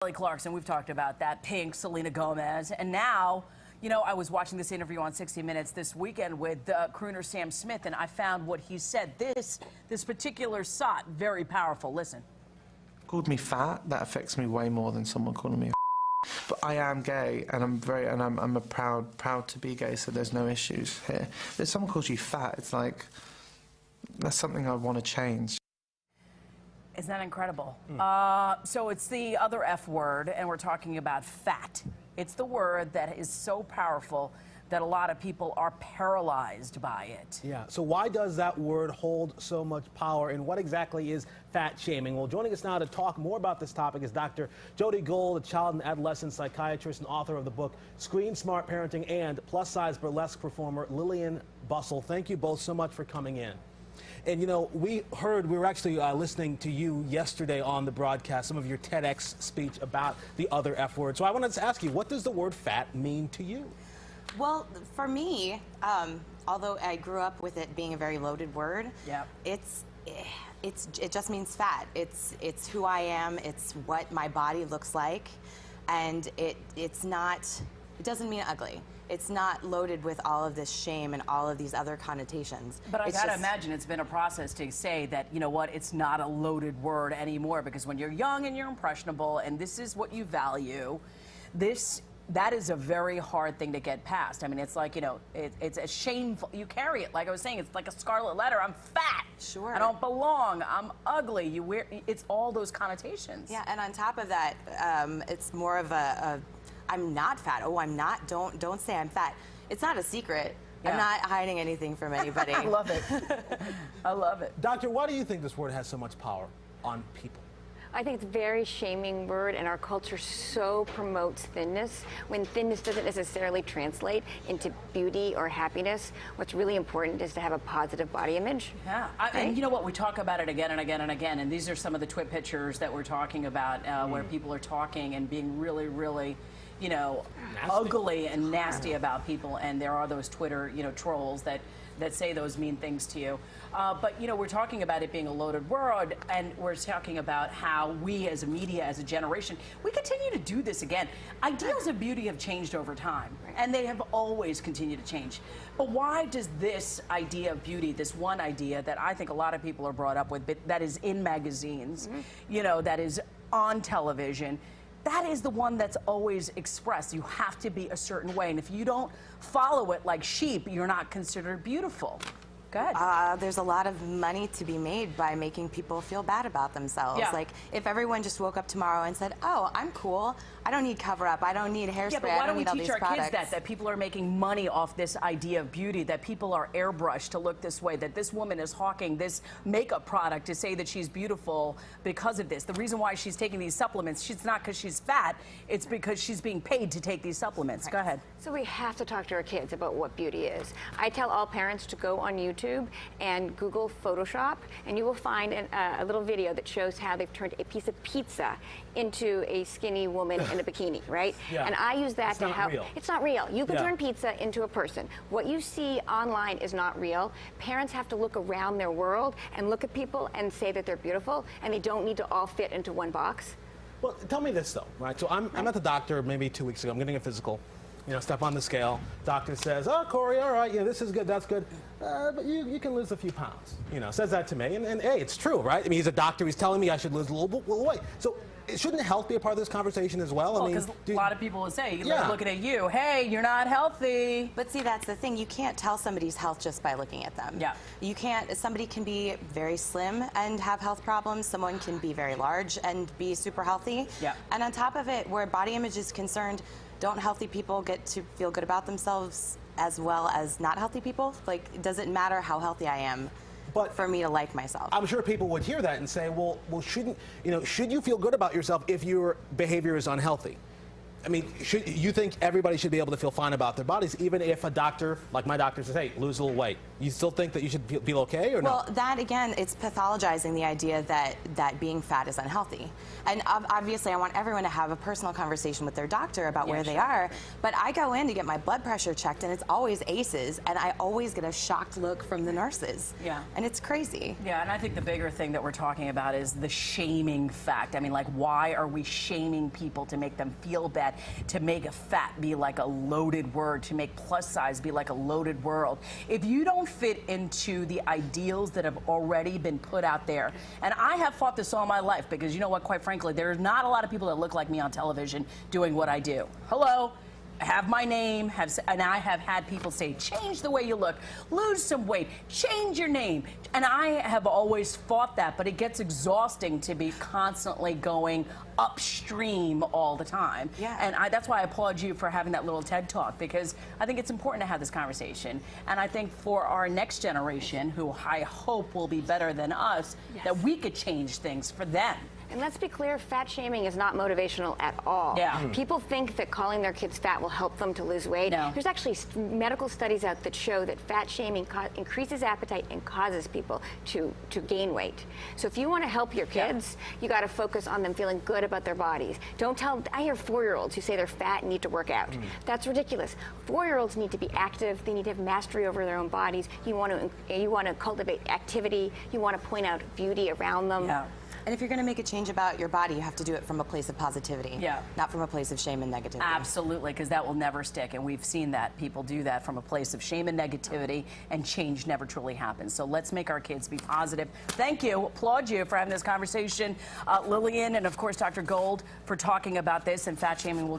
Kelly Clarkson, we've talked about that, Pink, Selena Gomez, and now, you know, I was watching this interview on 60 Minutes this weekend with crooner Sam Smith, and I found what he said. This particular SOT, very powerful. Listen. Called me fat. That affects me way more than someone calling me a but I am gay, and I'm a proud to be gay, so there's no issues here. But if someone calls you fat, it's like, that's something I want to change. Isn't that incredible? So it's the other F word, and we're talking about fat. It's the word that is so powerful that a lot of people are paralyzed by it. Yeah, so why does that word hold so much power, and what exactly is fat shaming? Well, joining us now to talk more about this topic is Dr. Jody Gold, a child and adolescent psychiatrist and author of the book Screen Smart Parenting, and plus-size burlesque performer Lillian Bussell. Thank you both so much for coming in. And, you know, we were actually listening to you yesterday on the broadcast, some of your TEDx speech about the other F word. So I wanted to ask you, what does the word fat mean to you? Well, for me, although I grew up with it being a very loaded word, yeah, it just means fat. It's who I am. It's what my body looks like, and it doesn't mean ugly. It's not loaded with all of this shame and all of these other connotations. But I gotta imagine it's been a process to say that, you know what, it's not a loaded word anymore, because when you're young and you're impressionable and this is what you value, that is a very hard thing to get past. I mean, it's like, you know, it's a shameful, you carry it, like I was saying, it's like a scarlet letter. I'm fat. Sure. I don't belong. I'm ugly. It's all those connotations. Yeah, and on top of that, it's more of I'm not fat. Oh, I'm not. Don't say I'm fat. It's not a secret. Yeah. I'm not hiding anything from anybody. I love it. I love it. Doctor, why do you think this word has so much power on people? I think it's a very shaming word, and our culture so promotes thinness, when thinness doesn't necessarily translate into beauty or happiness. What's really important is to have a positive body image. Yeah, and you know what, we talk about it again and again and again, and these are some of the twit pictures that we're talking about, where people are talking and being really, really, you know, ugly and nasty about people, and there are those Twitter, you know, trolls that say those mean things to you. But, you know, we're talking about it being a loaded word, and we're talking about how we as a media, as a generation, we continue to do this again. Ideals of beauty have changed over time, and they have always continued to change. But why does this idea of beauty, this one idea that I think a lot of people are brought up with, but that is in magazines, you know, that is on television, that is the one that's always expressed. You have to be a certain way, and if you don't follow it like sheep, you're not considered beautiful. Go ahead. There's a lot of money to be made by making people feel bad about themselves. Yeah. Like, if everyone just woke up tomorrow and said, oh, I'm cool, I don't need cover-up, I don't need hairspray, yeah, but why don't we teach our products. kids that people are making money off this idea of beauty, that people are airbrushed to look this way, that this woman is hawking this makeup product to say that she's beautiful because of this. The reason why she's taking these supplements, she's not because she's fat, it's because she's being paid to take these supplements. Right. Go ahead. So we have to talk to our kids about what beauty is. I tell all parents to go on YouTube and Google Photoshop, and you will find a little video that shows how they've turned a piece of pizza into a skinny woman in a bikini, right? Yeah. And I use that it's to not help. Real. It's not real. You can turn pizza into a person. What you see online is not real. Parents have to look around their world and look at people and say that they're beautiful, and they don't need to all fit into one box. Well, tell me this, though, right? So I'm at the doctor maybe 2 weeks ago. I'm getting a physical. You know, step on the scale. Doctor says, oh, Corey, all right, yeah, this is good, that's good. But you can lose a few pounds. You know, says that to me. And hey, it's true, right? I mean, he's a doctor. He's telling me I should lose a little weight. So shouldn't health be a part of this conversation as well? Well, because a lot of people will say, looking at you, hey, you're not healthy. But see, that's the thing. You can't tell somebody's health just by looking at them. Yeah. You can't. Somebody can be very slim and have health problems. Someone can be very large and be super healthy. Yeah. And on top of it, where body image is concerned, don't healthy people get to feel good about themselves as well as not healthy people? Like, does it matter how healthy I am? But for me to like myself. I'm sure people would hear that and say, well, should you feel good about yourself if your behavior is unhealthy? I mean, you think everybody should be able to feel fine about their bodies, even if a doctor, like my doctor, says, hey, lose a little weight. You still think that you should feel okay or no? Well, that, again, it's pathologizing the idea that being fat is unhealthy. And obviously, I want everyone to have a personal conversation with their doctor about where they are. But I go in to get my blood pressure checked, and it's always ACEs, and I always get a shocked look from the nurses. Yeah. And it's crazy. Yeah, and I think the bigger thing that we're talking about is the shaming fact. I mean, like, why are we shaming people to make them feel bad, to make a fat be like a loaded word, to make plus size be like a loaded word? If you don't fit into the ideals that have already been put out there, and I have fought this all my life, because you know what, quite frankly, there's not a lot of people that look like me on television doing what I do. Hello? Have my name, and I have had people say, change the way you look, lose some weight, change your name. And I have always fought that, but it gets exhausting to be constantly going upstream all the time. Yeah. And that's why I applaud you for having that little TED Talk, because I think it's important to have this conversation. And I think for our next generation, who I hope will be better than us, that we could change things for them. And let's be clear, fat shaming is not motivational at all. Yeah. People think that calling their kids fat will help them to lose weight. No. There's actually medical studies out that show that fat shaming increases appetite and causes people to gain weight. So if you want to help your kids, you got to focus on them feeling good about their bodies. Don't tell, I hear 4-year-olds who say they're fat and need to work out. That's ridiculous. 4-year-olds need to be active. They need to have mastery over their own bodies. You want to cultivate activity. You want to point out beauty around them. Yeah. And if you're going to make a change about your body, you have to do it from a place of positivity, not from a place of shame and negativity. Absolutely, because that will never stick, and we've seen that people do that from a place of shame and negativity, and change never truly happens. So let's make our kids be positive. Thank you, applaud you for having this conversation, Lillian, and of course Dr. Gold for talking about this, and fat shaming will